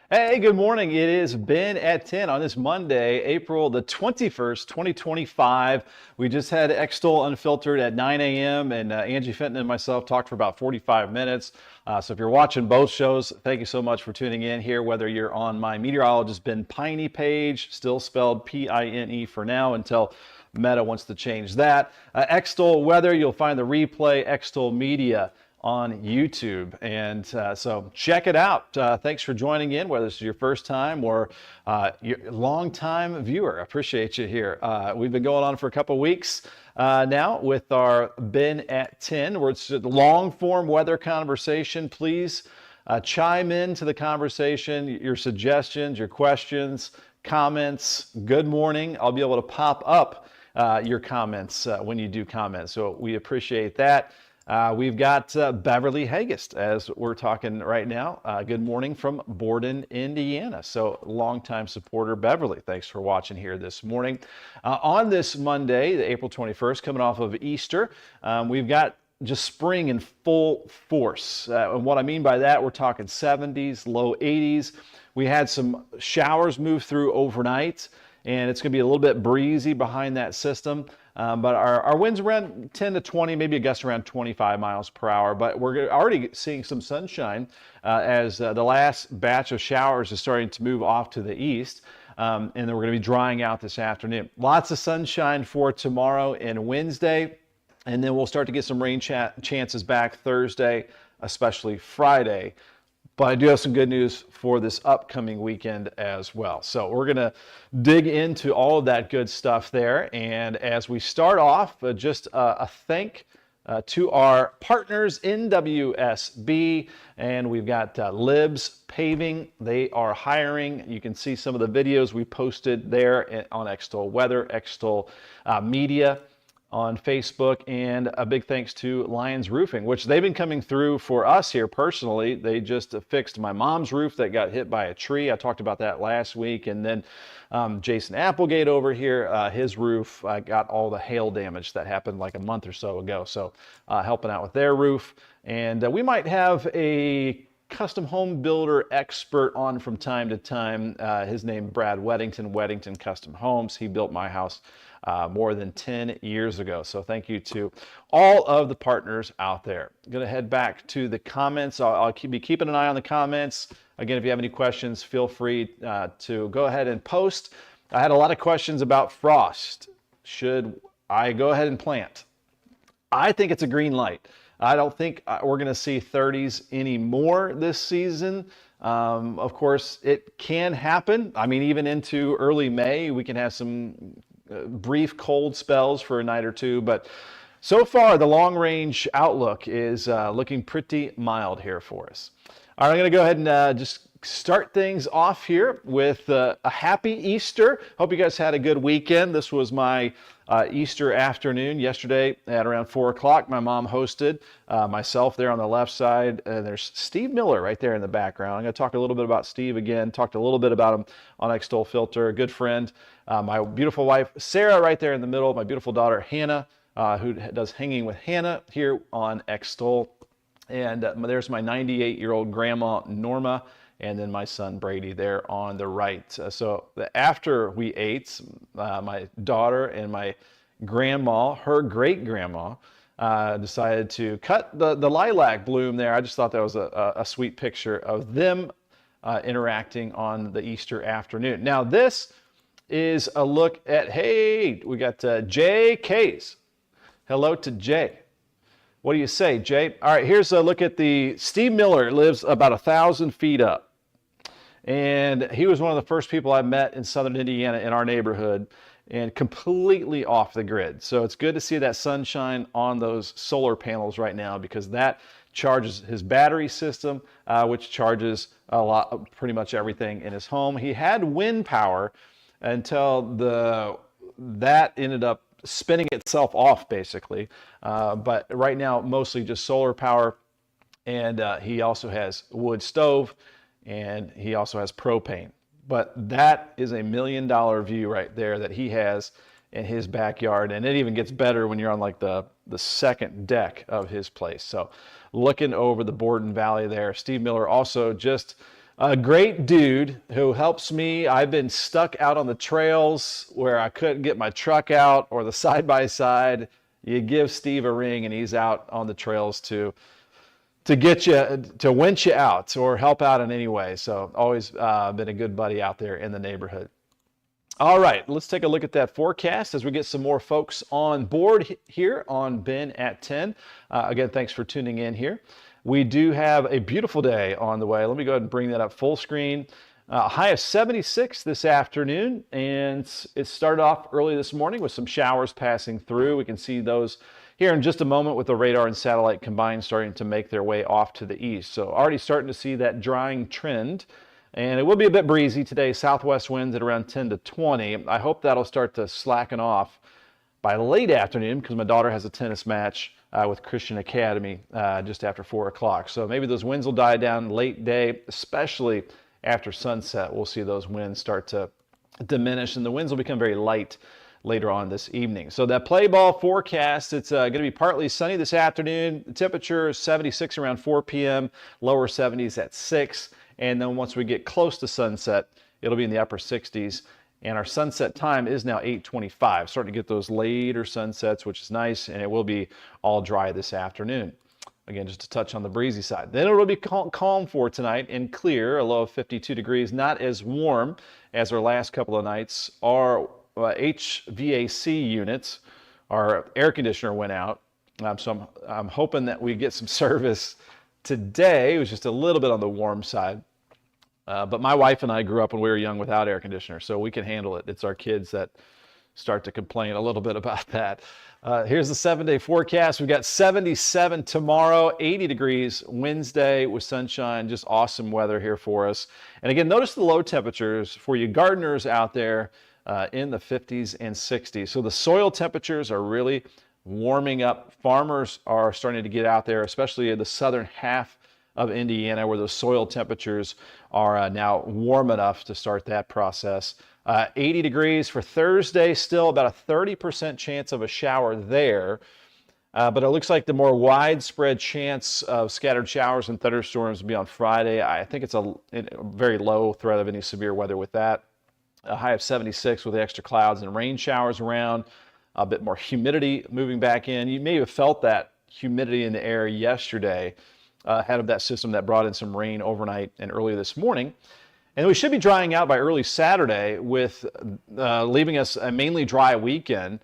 Hey, good morning. It is Ben at 10 on this Monday, April the 21st, 2025. We just had Extol Unfiltered at 9 a.m. and Angie Fenton and myself talked for about 45 minutes. So if you're watching both shows, thank you so much for tuning in here, whether you're on my Meteorologist Ben Peine page, still spelled P-I-N-E for now until Meta wants to change that. Extol Weather, you'll find the replay, Extol Media on YouTube. And so check it out. Thanks for joining in, whether this is your first time or your long-time viewer. I appreciate you here. We've been going on for a couple weeks now with our Ben at 10, where it's a long-form weather conversation. Please chime in to the conversation, your suggestions, your questions, comments. Good morning. I'll be able to pop up your comments when you do comment. So we appreciate that. We've got Beverly Hagist as we're talking right now. Good morning from Borden, Indiana. So longtime supporter Beverly, thanks for watching here this morning. On this Monday, the April 21st, coming off of Easter, we've got just spring in full force. And what I mean by that, we're talking 70s, low 80s. We had some showers move through overnight, and it's going to be a little bit breezy behind that system. But our winds around 10 to 20, maybe a gust around 25 miles per hour. But we're already seeing some sunshine as the last batch of showers is starting to move off to the east. And then we're going to be drying out this afternoon. Lots of sunshine for tomorrow and Wednesday. And then we'll start to get some rain chances back Thursday, especially Friday. But I do have some good news for this upcoming weekend as well. So we're going to dig into all of that good stuff there. And as we start off, just a thank to our partners in WSB. And we've got Libs Paving. They are hiring. You can see some of the videos we posted there on Extol Weather, Extol Media on Facebook, and a big thanks to Lions Roofing, which they've been coming through for us here personally. They just fixed my mom's roof that got hit by a tree. I talked about that last week. And then Jason Applegate over here, his roof got all the hail damage that happened like a month or so ago. So helping out with their roof. And we might have a custom home builder expert on from time to time. His name, Brad Weddington Custom Homes. He built my house more than 10 years ago. So thank you to all of the partners out there. I'm going to head back to the comments. I'll be keeping an eye on the comments. Again, if you have any questions, feel free to go ahead and post. I had a lot of questions about frost. Should I go ahead and plant? I think it's a green light. I don't think we're going to see 30s anymore this season. Of course, it can happen. I mean, even into early May, we can have some brief cold spells for a night or two, but so far the long range outlook is looking pretty mild here for us. All right, I'm going to go ahead and just start things off here with a happy Easter. Hope you guys had a good weekend. This was my Easter afternoon yesterday at around 4 o'clock. My mom hosted myself there on the left side. There's Steve Miller right there in the background. I'm going to talk a little bit about Steve again. Talked a little bit about him on Extol Filter, a good friend. My beautiful wife, Sarah, right there in the middle. My beautiful daughter, Hannah, who does Hanging with Hannah here on Extol. And there's my 98-year-old grandma, Norma, and then my son, Brady, there on the right. So after we ate, my daughter and my grandma, her great-grandma, decided to cut the lilac bloom there. I just thought that was a sweet picture of them interacting on the Easter afternoon. Now, this is a look at, hey, we got Jay Case. Hello to Jay. What do you say, Jay? All right, here's a look at Steve Miller lives about 1,000 feet up. And he was one of the first people I met in southern Indiana in our neighborhood and completely off the grid. So it's good to see that sunshine on those solar panels right now because that charges his battery system, which charges pretty much everything in his home. He had wind power until that ended up spinning itself off basically. But right now, mostly just solar power. And he also has wood stove and he also has propane. But that is $1 million view right there that he has in his backyard. And it even gets better when you're on like the second deck of his place. So looking over the Borden Valley there. Steve Miller also just A great dude who helps me. I've been stuck out on the trails where I couldn't get my truck out or the side by side. You give Steve a ring and he's out on the trails to get you, to winch you out or help out in any way. So always been a good buddy out there in the neighborhood. All right, let's take a look at that forecast as we get some more folks on board here on Ben at 10. Again, thanks for tuning in here. We do have a beautiful day on the way. Let me go ahead and bring that up full screen. High of 76 this afternoon, and it started off early this morning with some showers passing through. We can see those here in just a moment with the radar and satellite combined starting to make their way off to the east. So already starting to see that drying trend. And it will be a bit breezy today, southwest winds at around 10 to 20. I hope that'll start to slacken off by late afternoon because my daughter has a tennis match with Christian Academy just after 4 o'clock. So maybe those winds will die down late day, especially after sunset. We'll see those winds start to diminish and the winds will become very light later on this evening. So that play ball forecast, it's going to be partly sunny this afternoon. The temperature is 76 around 4 p.m., lower 70s at 6. And then once we get close to sunset, it'll be in the upper 60s. And our sunset time is now 8:25. Starting to get those later sunsets, which is nice. And it will be all dry this afternoon. Again, just to touch on the breezy side. Then it will be calm for tonight and clear, a low of 52 degrees. Not as warm as our last couple of nights. Our HVAC units, our air conditioner went out. So I'm hoping that we get some service today. It was just a little bit on the warm side. But my wife and I grew up when we were young without air conditioner, so we can handle it. It's our kids that start to complain a little bit about that. Here's the 7-day forecast. We've got 77 tomorrow, 80 degrees Wednesday with sunshine, just awesome weather here for us. And again, notice the low temperatures for you gardeners out there in the 50s and 60s. So the soil temperatures are really warming up. Farmers are starting to get out there, especially in the southern half of Indiana where the soil temperatures are now warm enough to start that process. 80 degrees for Thursday, still about a 30% chance of a shower there. But it looks like the more widespread chance of scattered showers and thunderstorms will be on Friday. I think it's a very low threat of any severe weather with that. A high of 76 with extra clouds and rain showers around. A bit more humidity moving back in. You may have felt that humidity in the air yesterday ahead of that system that brought in some rain overnight and early this morning. And we should be drying out by early Saturday with leaving us a mainly dry weekend.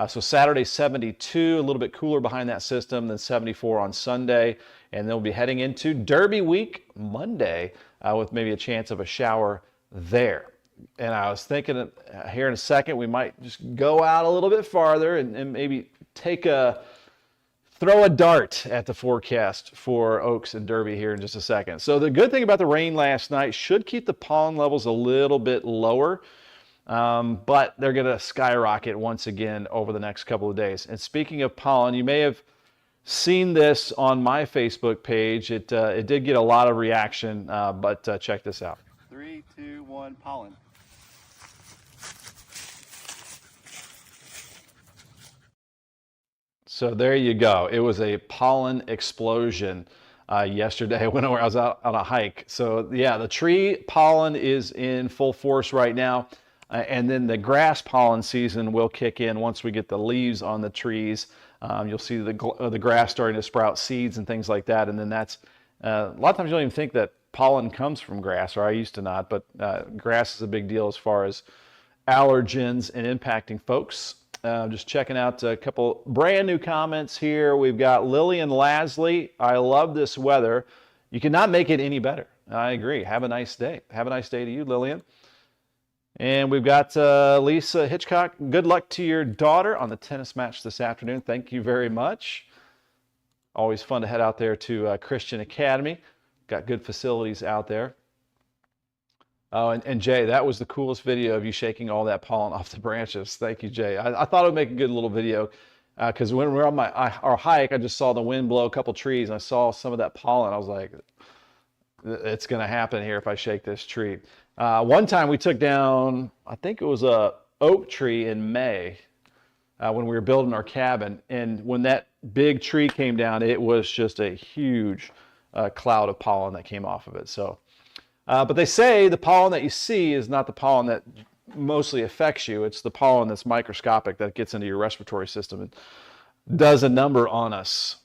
So Saturday 72, a little bit cooler behind that system, then 74 on Sunday. And then we'll be heading into Derby week Monday with maybe a chance of a shower there. And I was thinking here in a second, we might just go out a little bit farther and maybe throw a dart at the forecast for Oaks and Derby here in just a second. So the good thing about the rain last night should keep the pollen levels a little bit lower, but they're going to skyrocket once again over the next couple of days. And speaking of pollen, you may have seen this on my Facebook page. It did get a lot of reaction, but check this out. 3, 2, 1, pollen. So there you go. It was a pollen explosion yesterday when I was out on a hike. So yeah, the tree pollen is in full force right now. And then the grass pollen season will kick in once we get the leaves on the trees. You'll see the grass starting to sprout seeds and things like that. And then that's, a lot of times you don't even think that pollen comes from grass, or I used to not, but grass is a big deal as far as allergens and impacting folks. Just checking out a couple brand new comments here. We've got Lillian Lasley. I love this weather. You cannot make it any better. I agree. Have a nice day. Have a nice day to you, Lillian. And we've got Lisa Hitchcock. Good luck to your daughter on the tennis match this afternoon. Thank you very much. Always fun to head out there to Christian Academy. Got good facilities out there. Oh, and Jay, that was the coolest video of you shaking all that pollen off the branches. Thank you, Jay. I thought it would make a good little video because when we were on our hike, I just saw the wind blow a couple trees, and I saw some of that pollen. I was like, it's going to happen here if I shake this tree. One time we took down, I think it was a oak tree in May when we were building our cabin, and when that big tree came down, it was just a huge cloud of pollen that came off of it. So But they say the pollen that you see is not the pollen that mostly affects you. It's the pollen that's microscopic that gets into your respiratory system and does a number on us.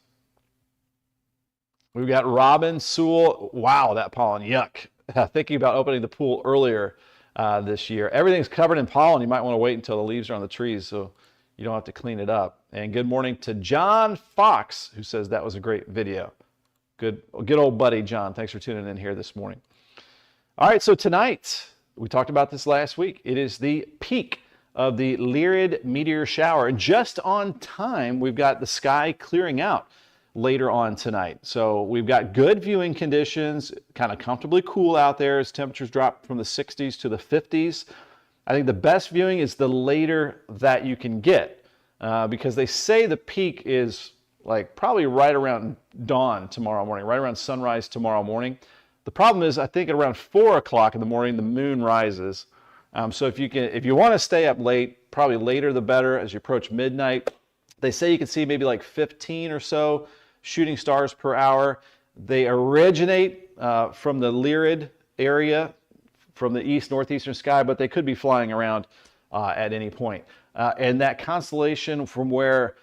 We've got Robin Sewell. Wow, that pollen, yuck. Thinking about opening the pool earlier this year. Everything's covered in pollen. You might want to wait until the leaves are on the trees so you don't have to clean it up. And good morning to John Fox, who says that was a great video. Good old buddy, John. Thanks for tuning in here this morning. All right, so tonight, we talked about this last week. It is the peak of the Lyrid meteor shower. And just on time, we've got the sky clearing out later on tonight. So we've got good viewing conditions, kind of comfortably cool out there as temperatures drop from the 60s to the 50s. I think the best viewing is the later that you can get because they say the peak is like probably right around dawn tomorrow morning, right around sunrise tomorrow morning. The problem is I think at around 4 o'clock in the morning, the moon rises. So if you want to stay up late, probably later the better as you approach midnight. They say you can see maybe like 15 or so shooting stars per hour. They originate from the Lyrid area, from the northeastern sky, but they could be flying around at any point. And that constellation from where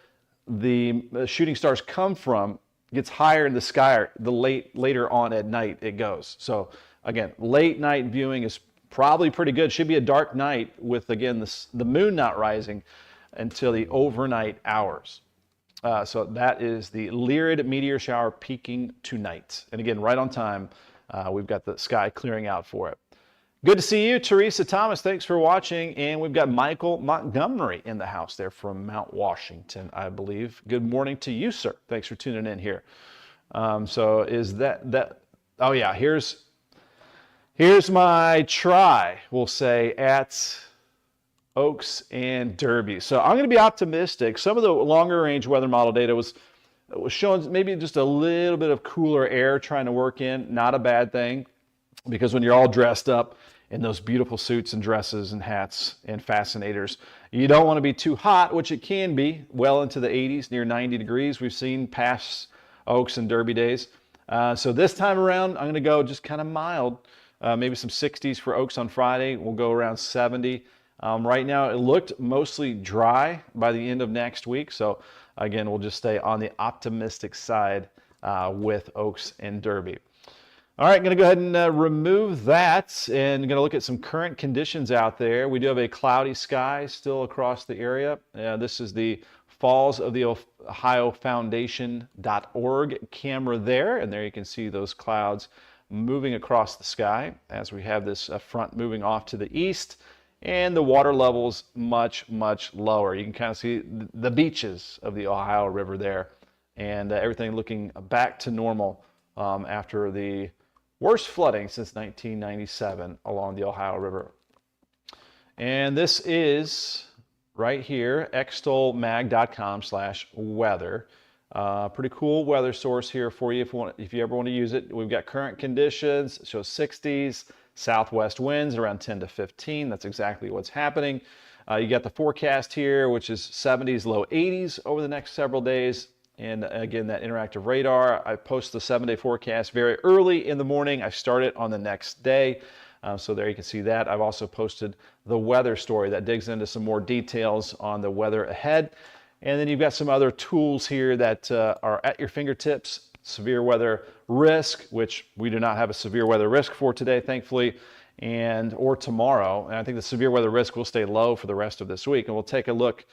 the shooting stars come from gets higher in the sky the later on at night it goes. So again, late night viewing is probably pretty good. Should be a dark night with, again, the moon not rising until the overnight hours. So that is the Lyrid meteor shower peaking tonight. And again, right on time, we've got the sky clearing out for it. Good to see you, Teresa Thomas. Thanks for watching. And we've got Michael Montgomery in the house there from Mount Washington, I believe. Good morning to you, sir. Thanks for tuning in here. So is that? Oh yeah, here's my try, we'll say, at Oaks and Derby. So I'm going to be optimistic. Some of the longer range weather model data was showing maybe just a little bit of cooler air trying to work in. Not a bad thing, because when you're all dressed up in those beautiful suits and dresses and hats and fascinators, you don't want to be too hot, which it can be well into the 80s, near 90 degrees. We've seen past Oaks and Derby days. So this time around, I'm going to go just kind of mild. Maybe some 60s for Oaks on Friday. We'll go around 70. Right now, it looked mostly dry by the end of next week. So again, we'll just stay on the optimistic side with Oaks and Derby. All right, I'm going to go ahead and remove that and going to look at some current conditions out there. We do have a cloudy sky still across the area. This is the Falls of the Ohio Foundation.org camera there. And there you can see those clouds moving across the sky as we have this front moving off to the east, and the water levels much, much lower. You can kind of see the beaches of the Ohio River there, and everything looking back to normal after the worst flooding since 1997 along the Ohio River. And this is right here, extolmag.com/weather. Pretty cool weather source here for you if you ever want to use it. We've got current conditions. It shows 60s, southwest winds around 10 to 15. That's exactly what's happening. You got the forecast here, which is 70s, low 80s over the next several days. And again, that interactive radar. I post the 7-day forecast very early in the morning. I start it on the next day. So there you can see that. I've also posted the weather story that digs into some more details on the weather ahead. And then you've got some other tools here that are at your fingertips. Severe weather risk, which we do not have a severe weather risk for today, thankfully, or tomorrow. And I think the severe weather risk will stay low for the rest of this week. And we'll take a look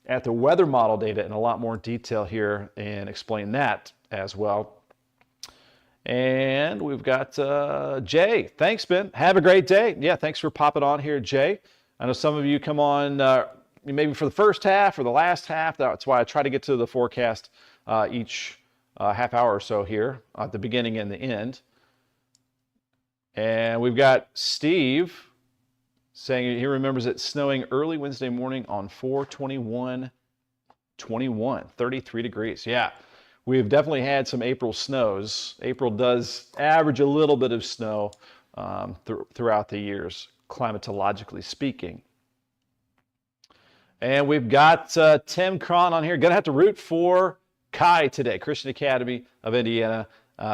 at the weather model data in a lot more detail here and explain that as well. And we've got Jay. Thanks, Ben. Have a great day. Yeah, thanks for popping on here, Jay. I know some of you come on maybe for the first half or the last half. That's why I try to get to the forecast each half hour or so here at the beginning and the end. And we've got Steve saying he remembers it snowing early Wednesday morning on 4/21/21, 33 degrees. Yeah, we've definitely had some April snows. April does average a little bit of snow throughout the years, climatologically speaking. And we've got Tim Cron on here. Going to have to root for Kai today. Christian Academy of Indiana.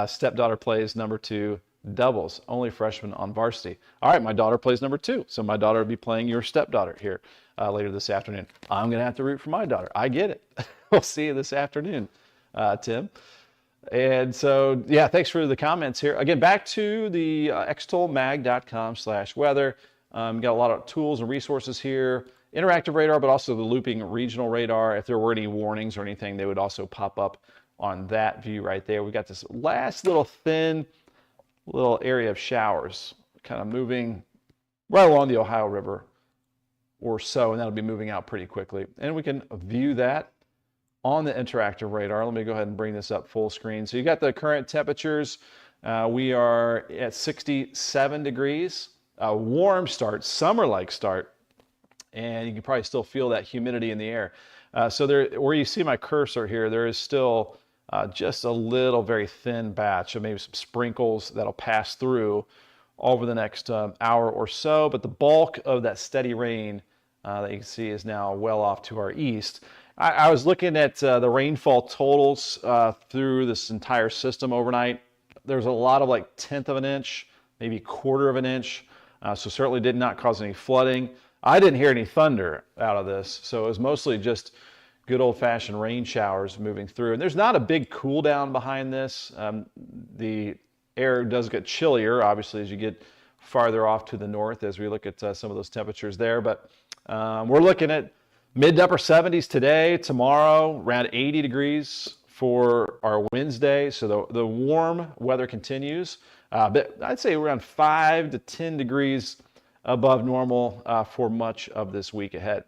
Stepdaughter plays number 2 doubles, only freshman on varsity. All right, my daughter plays number 2, so my daughter will be playing your stepdaughter here later this afternoon. I'm going to have to root for my daughter. I get it. We'll see you this afternoon, Tim. And so, yeah, thanks for the comments here. Again, back to the extolmag.com/weather. Got a lot of tools and resources here. Interactive radar, but also the looping regional radar. If there were any warnings or anything, they would also pop up on that view right there. We've got this last little thin little area of showers kind of moving right along the Ohio River or so, and that'll be moving out pretty quickly. And we can view that on the interactive radar. Let me go ahead and bring this up full screen. So you got the current temperatures. We are at 67 degrees, a warm start, summer-like start, and you can probably still feel that humidity in the air. So there, where you see my cursor here, there is still just a little very thin batch of maybe some sprinkles that'll pass through over the next hour or so, but the bulk of that steady rain that you can see is now well off to our east. I was looking at the rainfall totals through this entire system overnight. There's a lot of like 1/10 of an inch, maybe 1/4 of an inch, so certainly did not cause any flooding. I didn't hear any thunder out of this, so it was mostly just good old-fashioned rain showers moving through. And there's not a big cool down behind this. The air does get chillier, obviously, as you get farther off to the north as we look at some of those temperatures there. But we're looking at mid to upper 70s today, tomorrow, around 80 degrees for our Wednesday. So the warm weather continues. But I'd say around 5 to 10 degrees above normal for much of this week ahead.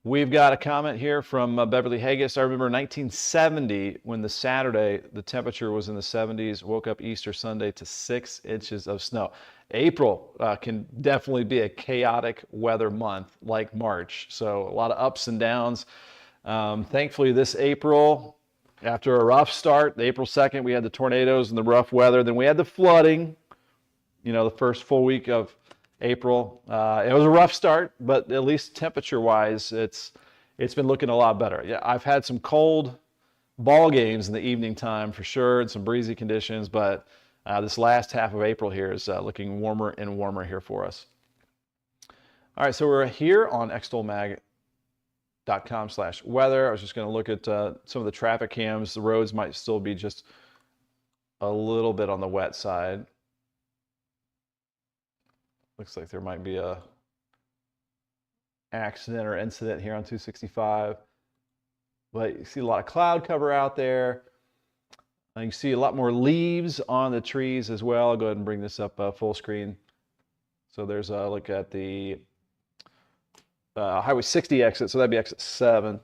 We've got a comment here from Beverly Haggis. I remember 1970 when the Saturday, the temperature was in the 70s, woke up Easter Sunday to 6 inches of snow. April can definitely be a chaotic weather month like March. So a lot of ups and downs. Thankfully this April, after a rough start, the April 2nd, we had the tornadoes and the rough weather. Then we had the flooding, you know, the first full week of April. It was a rough start, but at least temperature-wise, it's been looking a lot better. Yeah, I've had some cold ball games in the evening time for sure, and some breezy conditions, but this last half of April here is looking warmer and warmer here for us. All right, so we're here on extolmag.com/weather. I was just going to look at some of the traffic cams. The roads might still be just a little bit on the wet side. Looks like there might be a accident or incident here on 265. But you see a lot of cloud cover out there. You see a lot more leaves on the trees as well. I'll go ahead and bring this up full screen. So there's a look at the Highway 60 exit. So that'd be exit 7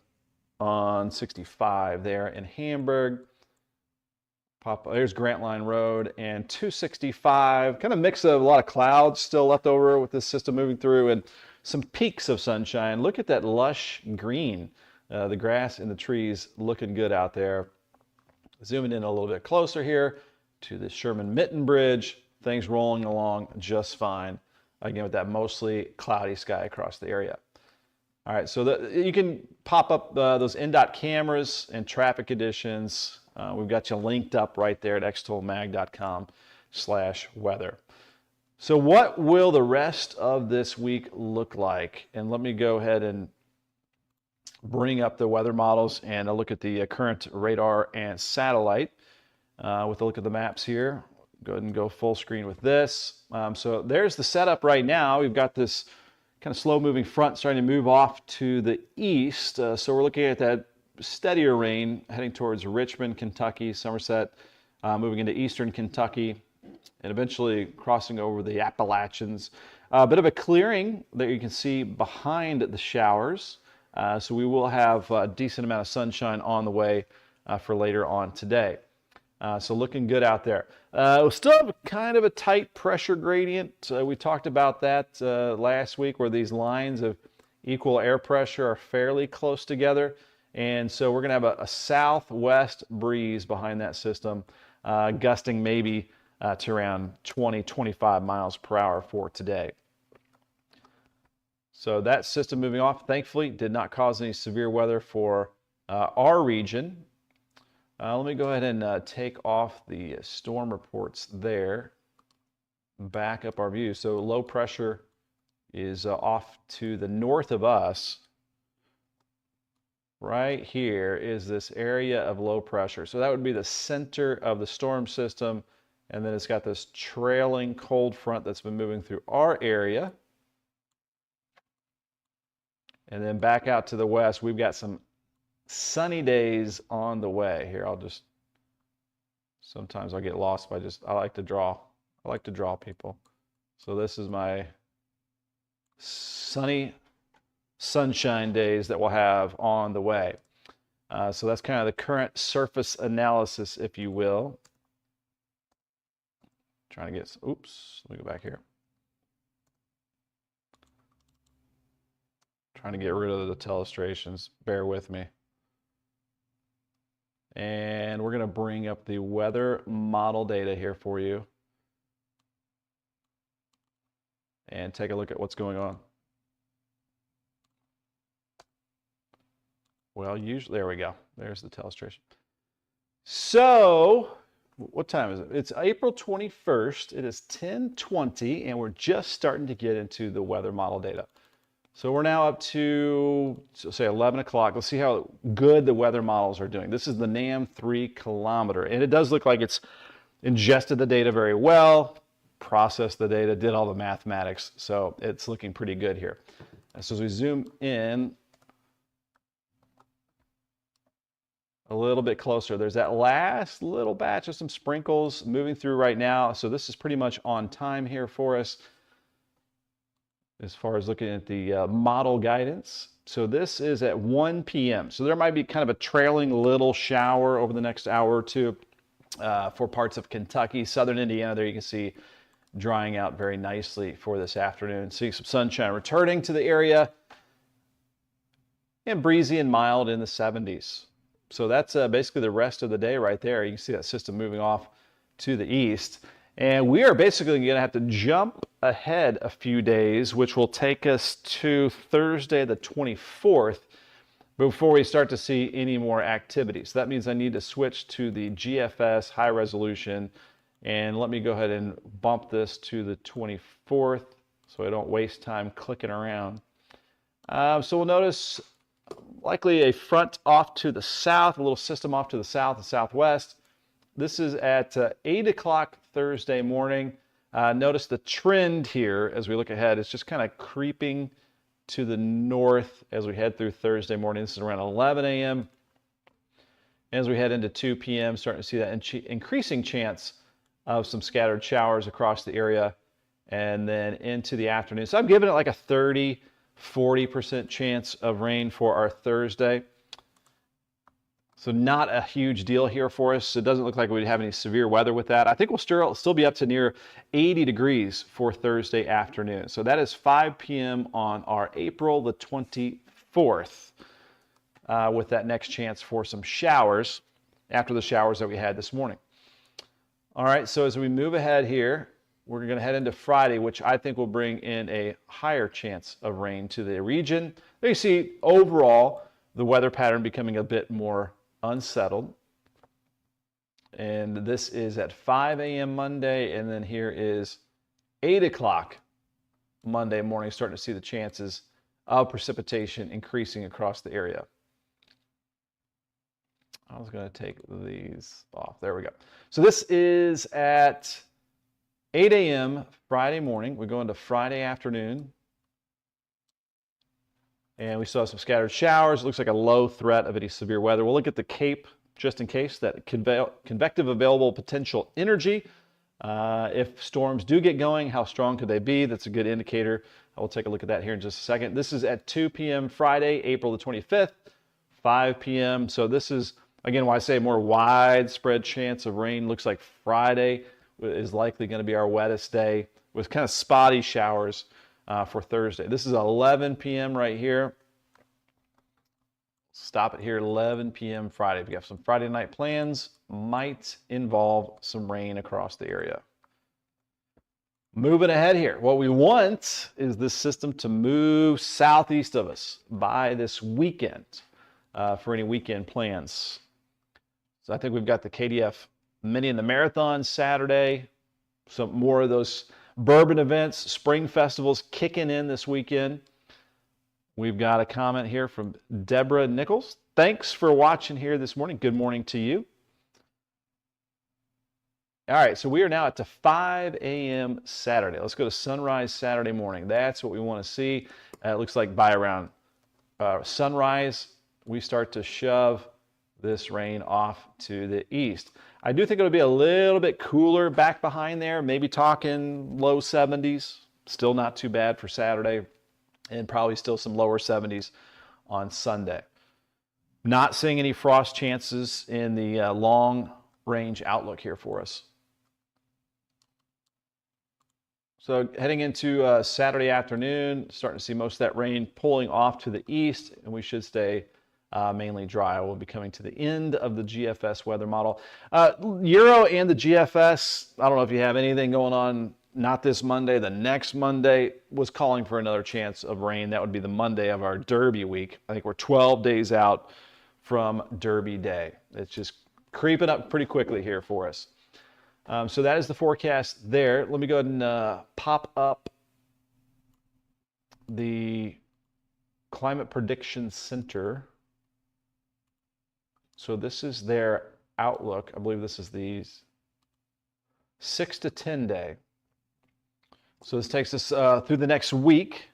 on 65 there in Hamburg. There's Grant Line Road and 265, kind of mix of a lot of clouds still left over with this system moving through and some peaks of sunshine. Look at that lush green, the grass and the trees looking good out there. Zooming in a little bit closer here to the Sherman-Mitten Bridge, things rolling along just fine. Again, with that mostly cloudy sky across the area. All right, so you can pop up those NDOT cameras and traffic conditions. We've got you linked up right there at extolmag.com/weather. So what will the rest of this week look like? And let me go ahead and bring up the weather models and a look at the current radar and satellite with a look at the maps here. Go ahead and go full screen with this. So there's the setup right now. We've got this kind of slow moving front starting to move off to the east. So we're looking at that steadier rain heading towards Richmond, Kentucky, Somerset, moving into eastern Kentucky, and eventually crossing over the Appalachians. A bit of a clearing that you can see behind the showers. So we will have a decent amount of sunshine on the way for later on today. So looking good out there. We still have kind of a tight pressure gradient. We talked about that last week, where these lines of equal air pressure are fairly close together. And so we're going to have a southwest breeze behind that system, gusting maybe to around 20-25 miles per hour for today. So that system moving off, thankfully, did not cause any severe weather for our region. Let me go ahead and take off the storm reports there. Back up our view. So low pressure is off to the north of us. Right here is this area of low pressure. So that would be the center of the storm system. And then it's got this trailing cold front that's been moving through our area. And then back out to the west, we've got some sunny days on the way. Here, sometimes I get lost by I like to draw. I like to draw people. So this is my sunshine days that we'll have on the way. So that's kind of the current surface analysis, if you will. Trying to get, oops, let me go back here. Trying to get rid of the telestrations, bear with me. And we're gonna bring up the weather model data here for you and take a look at what's going on. Well, usually, there we go. There's the telestration. So, what time is it? It's April 21st. It is 10:20, and we're just starting to get into the weather model data. So we're now up to, say, 11 o'clock. Let's see how good the weather models are doing. This is the NAM 3 kilometer, and it does look like it's ingested the data very well, processed the data, did all the mathematics, so it's looking pretty good here. And so as we zoom in a little bit closer, there's that last little batch of some sprinkles moving through right now. So this is pretty much on time here for us as far as looking at the model guidance. So this is at 1 p.m. So there might be kind of a trailing little shower over the next hour or two for parts of Kentucky, southern Indiana. There you can see drying out very nicely for this afternoon. See some sunshine returning to the area and breezy and mild in the 70s. So that's basically the rest of the day right there. You can see that system moving off to the east. And we are basically going to have to jump ahead a few days, which will take us to Thursday the 24th before we start to see any more activity. So that means I need to switch to the GFS high resolution. And let me go ahead and bump this to the 24th so I don't waste time clicking around. So we'll notice likely a front off to the south, a little system off to the south and southwest. This is at 8 o'clock Thursday morning. Notice the trend here as we look ahead. It's just kind of creeping to the north as we head through Thursday morning. This is around 11 a.m. As we head into 2 p.m., starting to see that increasing chance of some scattered showers across the area and then into the afternoon. So I'm giving it like a 30-40% chance of rain for our Thursday. So not a huge deal here for us. It doesn't look like we'd have any severe weather with that. I think we'll still be up to near 80 degrees for Thursday afternoon. So that is 5 p.m. on our April the 24th with that next chance for some showers after the showers that we had this morning. All right, so as we move ahead here, we're going to head into Friday, which I think will bring in a higher chance of rain to the region. There you see overall the weather pattern becoming a bit more unsettled. And this is at 5 a.m. Monday, and then here is 8 o'clock Monday morning, starting to see the chances of precipitation increasing across the area. I was going to take these off. There we go. So this is at 8 a.m. Friday morning. We go into Friday afternoon. And we still have some scattered showers. It looks like a low threat of any severe weather. We'll look at the CAPE just in case, that convective available potential energy. If storms do get going, how strong could they be? That's a good indicator. I will take a look at that here in just a second. This is at 2 p.m. Friday, April the 25th, 5 p.m. So this is, again, why I say more widespread chance of rain. Looks like Friday is likely going to be our wettest day with kind of spotty showers for Thursday. This is 11 p.m. right here. Stop it here at 11 p.m. Friday. If you have some Friday night plans, might involve some rain across the area. Moving ahead here, what we want is this system to move southeast of us by this weekend for any weekend plans. So I think we've got the KDF Mini and the Marathon Saturday. Some more of those bourbon events, spring festivals kicking in this weekend. We've got a comment here from Deborah Nichols. Thanks for watching here this morning. Good morning to you. All right, so we are now at the 5 a.m. Saturday. Let's go to sunrise Saturday morning. That's what we want to see. It looks like by around sunrise, we start to shove this rain off to the east. I do think it'll be a little bit cooler back behind there, maybe talking low 70s. Still not too bad for Saturday, and probably still some lower 70s on Sunday. Not seeing any frost chances in the long range outlook here for us. So heading into Saturday afternoon, starting to see most of that rain pulling off to the east, and we should stay mainly dry. We'll be coming to the end of the GFS weather model. Euro and the GFS, I don't know if you have anything going on, not this Monday, the next Monday was calling for another chance of rain. That would be the Monday of our Derby week. I think we're 12 days out from Derby Day. It's just creeping up pretty quickly here for us. So that is the forecast there. Let me go ahead and pop up the Climate Prediction Center. So this is their outlook. I believe this is the 6 to 10 day. So this takes us through the next week,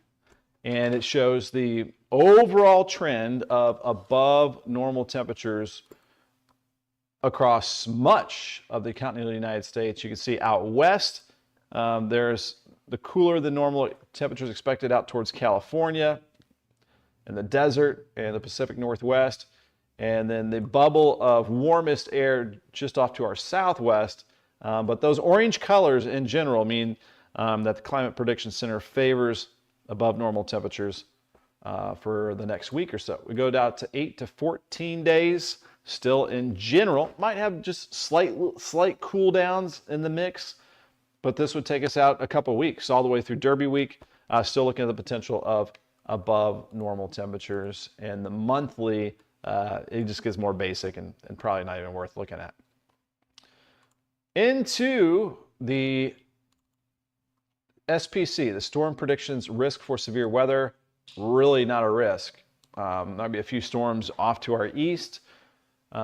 and it shows the overall trend of above normal temperatures across much of the continental United States. You can see out west, there's the cooler than normal temperatures expected out towards California and the desert and the Pacific Northwest. And then the bubble of warmest air just off to our southwest. But those orange colors in general mean that the Climate Prediction Center favors above normal temperatures for the next week or so. We go down to 8 to 14 days. Still in general, might have just slight cool downs in the mix, but this would take us out a couple weeks, all the way through Derby week. Still looking at the potential of above normal temperatures, and the monthly, it just gets more basic and probably not even worth looking at. Into the SPC, the Storm Predictions Risk for Severe Weather, really not a risk. Might be a few storms off to our east.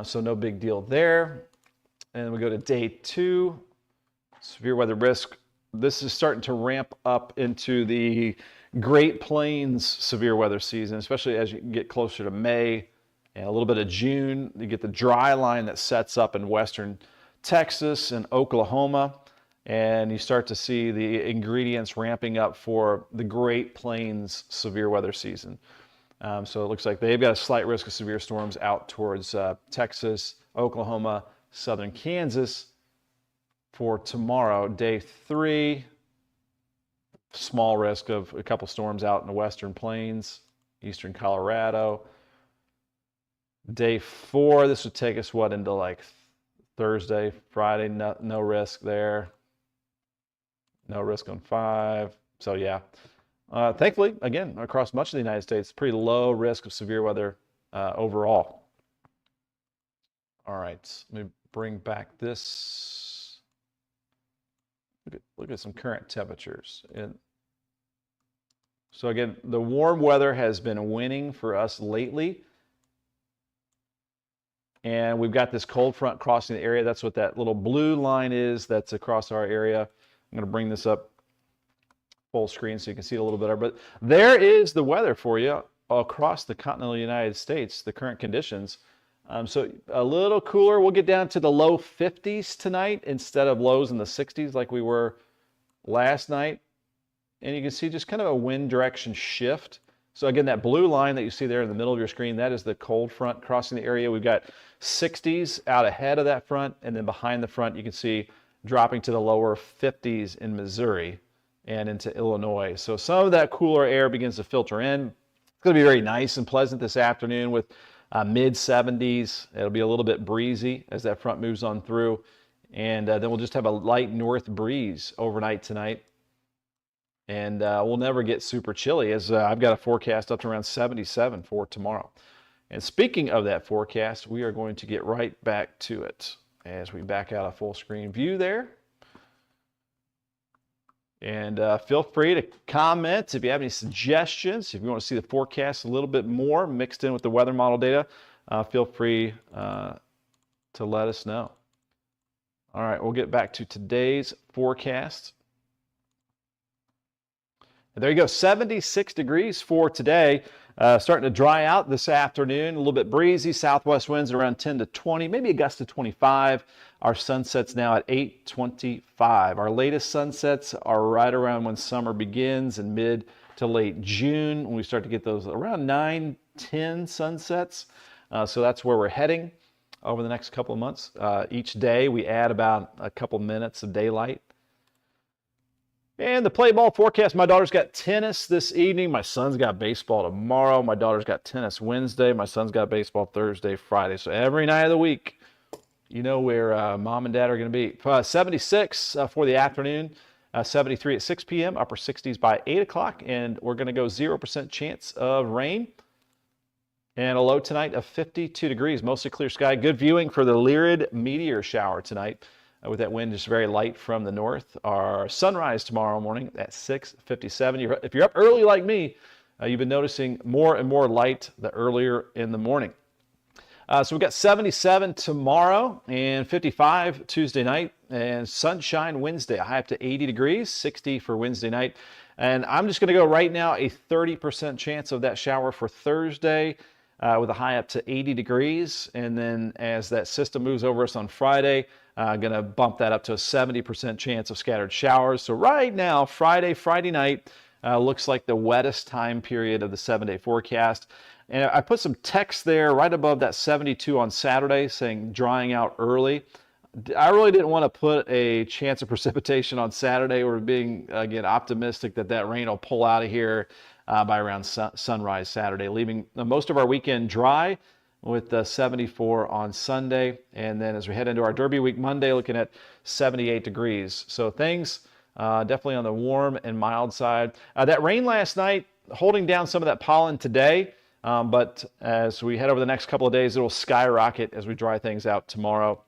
So no big deal there. And we go to day 2, severe weather risk. This is starting to ramp up into the Great Plains severe weather season, especially as you get closer to May and a little bit of June. You get the dry line that sets up in western Texas and Oklahoma, and you start to see the ingredients ramping up for the Great Plains severe weather season. So it looks like they've got a slight risk of severe storms out towards Texas, Oklahoma, southern Kansas for tomorrow. Day 3, small risk of a couple storms out in the western plains, eastern Colorado. Day 4, this would take us into like Thursday, Friday, no risk there. No risk on 5. So yeah. Thankfully, again, across much of the United States, pretty low risk of severe weather overall. All right, let me bring back this. Look at some current temperatures. So again, the warm weather has been winning for us lately. And we've got this cold front crossing the area. That's what that little blue line is that's across our area. I'm going to bring this up full screen so you can see it a little better. But there is the weather for you across the continental United States, the current conditions. So a little cooler. We'll get down to the low 50s tonight instead of lows in the 60s like we were last night. And you can see just kind of a wind direction shift. So again, that blue line that you see there in the middle of your screen, that is the cold front crossing the area. We've got 60s out ahead of that front, and then behind the front you can see dropping to the lower 50s in Missouri and into Illinois. So some of that cooler air begins to filter in. It's going to be very nice and pleasant this afternoon with mid 70s. It'll be a little bit breezy as that front moves on through. And then we'll just have a light north breeze overnight tonight. And we'll never get super chilly, as I've got a forecast up to around 77 for tomorrow. And speaking of that forecast, we are going to get right back to it as we back out a full screen view there. And feel free to comment if you have any suggestions. If you want to see the forecast a little bit more mixed in with the weather model data, feel free to let us know. All right, we'll get back to today's forecast. And there you go, 76 degrees for today. Starting to dry out this afternoon, a little bit breezy, southwest winds around 10 to 20, maybe a gust to 25. Our sunset's now at 8:25. Our latest sunsets are right around when summer begins in mid to late June, when we start to get those around 9-10 sunsets. So that's where we're heading over the next couple of months. Each day we add about a couple minutes of daylight. And the play ball forecast, my daughter's got tennis this evening. My son's got baseball tomorrow. My daughter's got tennis Wednesday. My son's got baseball Thursday, Friday. So every night of the week, you know where mom and dad are going to be. 76 for the afternoon, 73 at 6 p.m., upper 60s by 8 o'clock. And we're going to go 0% chance of rain. And a low tonight of 52 degrees, mostly clear sky. Good viewing for the Lyrid meteor shower tonight. With that wind just very light from the north. Our sunrise tomorrow morning at 6:57. If you're up early like me, you've been noticing more and more light the earlier in the morning. So we've got 77 tomorrow and 55 Tuesday night, and sunshine Wednesday, a high up to 80 degrees, 60 for Wednesday night. And I'm just going to go right now a 30% chance of that shower for Thursday, with a high up to 80 degrees. And then as that system moves over us on Friday, going to bump that up to a 70% chance of scattered showers. So right now, Friday night, looks like the wettest time period of the 7-day forecast. And I put some text there right above that 72 on Saturday saying drying out early. I really didn't want to put a chance of precipitation on Saturday. We're being, again, optimistic that that rain will pull out of here by around sunrise Saturday, leaving most of our weekend dry with 74 on Sunday. And then as we head into our Derby week Monday, looking at 78 degrees. So things definitely on the warm and mild side. That rain last night holding down some of that pollen today. But as we head over the next couple of days, it will skyrocket as we dry things out tomorrow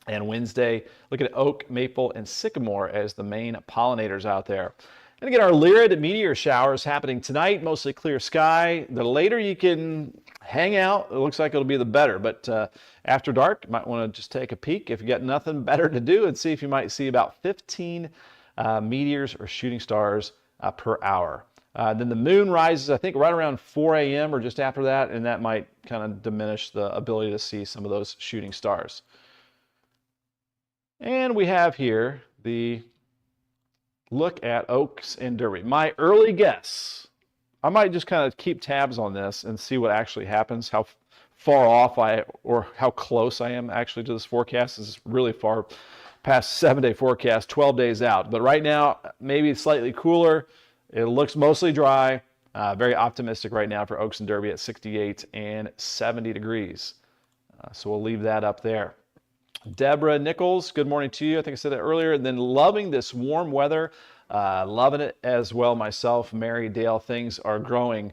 and Wednesday. Looking at oak, maple, and sycamore as the main pollinators out there. And again, our Lyrid meteor showers happening tonight, mostly clear sky. The later you can hang out, it looks like it'll be the better. But after dark, you might want to just take a peek if you got nothing better to do and see if you might see about 15 meteors or shooting stars per hour. Then the moon rises, I think, right around 4 a.m. or just after that, and that might kind of diminish the ability to see some of those shooting stars. And we have here the look at Oaks and Derby. My early guess, I might just kind of keep tabs on this and see what actually happens, how far off or how close I am actually to this forecast. This is really far past 7-day forecast, 12 days out. But right now, maybe slightly cooler. It looks mostly dry. Very optimistic right now for Oaks and Derby at 68 and 70 degrees. So we'll leave that up there. Deborah Nichols, good morning to you. I think I said that earlier. And then loving this warm weather, loving it as well myself. Mary Dale, things are growing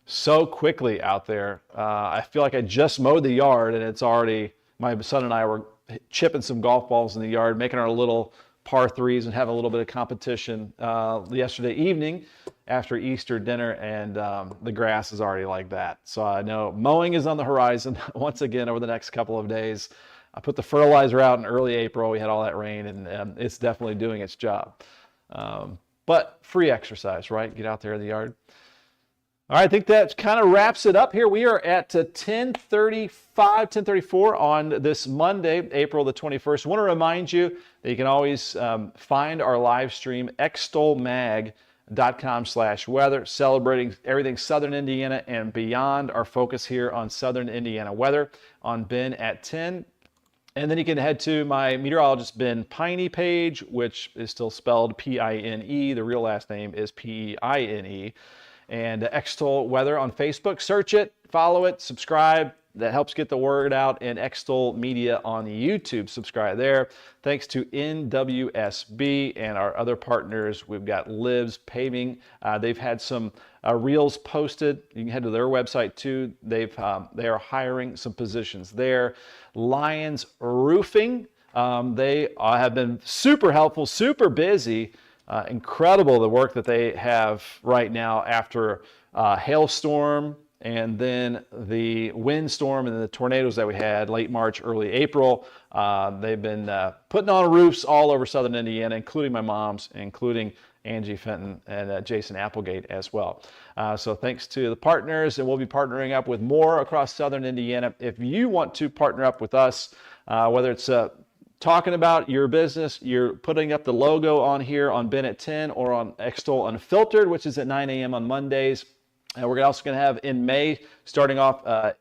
so quickly out there. I feel like I just mowed the yard and it's already, my son and I were chipping some golf balls in the yard, making our little par threes and having a little bit of competition yesterday evening after Easter dinner, and the grass is already like that. So I know mowing is on the horizon once again over the next couple of days. I put the fertilizer out in early April. We had all that rain, and it's definitely doing its job. But free exercise, right? Get out there in the yard. All right, I think that kind of wraps it up here. We are at 10:34 on this Monday, April the 21st. I want to remind you that you can always find our live stream, extolmag.com/weather, celebrating everything Southern Indiana and beyond. Our focus here on Southern Indiana weather on Ben at 10. And then you can head to my Meteorologist Ben Peine page, which is still spelled P-I-N-E. The real last name is P-I-N-E. And Extol Weather on Facebook. Search it, follow it, subscribe, that helps get the word out, and Extol Media on YouTube. Subscribe there. Thanks to NWSB and our other partners. We've got Livs Paving. They've had some reels posted. You can head to their website too. They are hiring some positions there. Lions Roofing. They have been super helpful, super busy. Incredible the work that they have right now after hailstorm and then the windstorm and the tornadoes that we had late March, early April. They've been putting on roofs all over southern Indiana, including my mom's, including Angie Fenton and Jason Applegate as well. So thanks to the partners, and we'll be partnering up with more across southern Indiana. If you want to partner up with us, whether it's talking about your business, you're putting up the logo on here on Ben at 10 or on Extol Unfiltered, which is at 9 a.m. on Mondays. And we're also going to have in May, starting off, I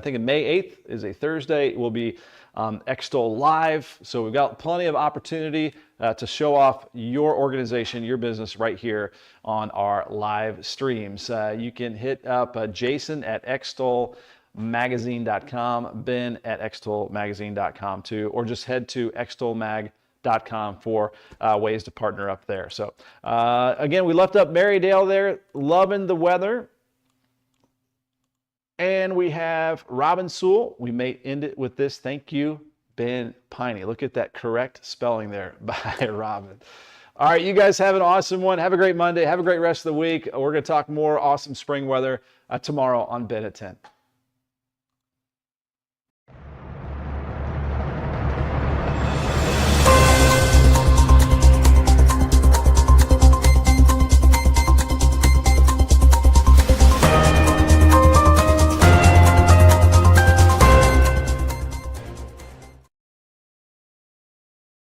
think in May 8th is a Thursday, it will be Extol Live. So we've got plenty of opportunity to show off your organization, your business right here on our live streams. You can hit up Jason at extolmagazine.com, Ben at extolmagazine.com too, or just head to extolmag.com for ways to partner up there. So again, we left up Marydale there, loving the weather. And we have Robin Sewell. We may end it with this. Thank you, Ben Peine. Look at that correct spelling there by Robin. All right, you guys have an awesome one. Have a great Monday. Have a great rest of the week. We're going to talk more awesome spring weather tomorrow on Ben at 10.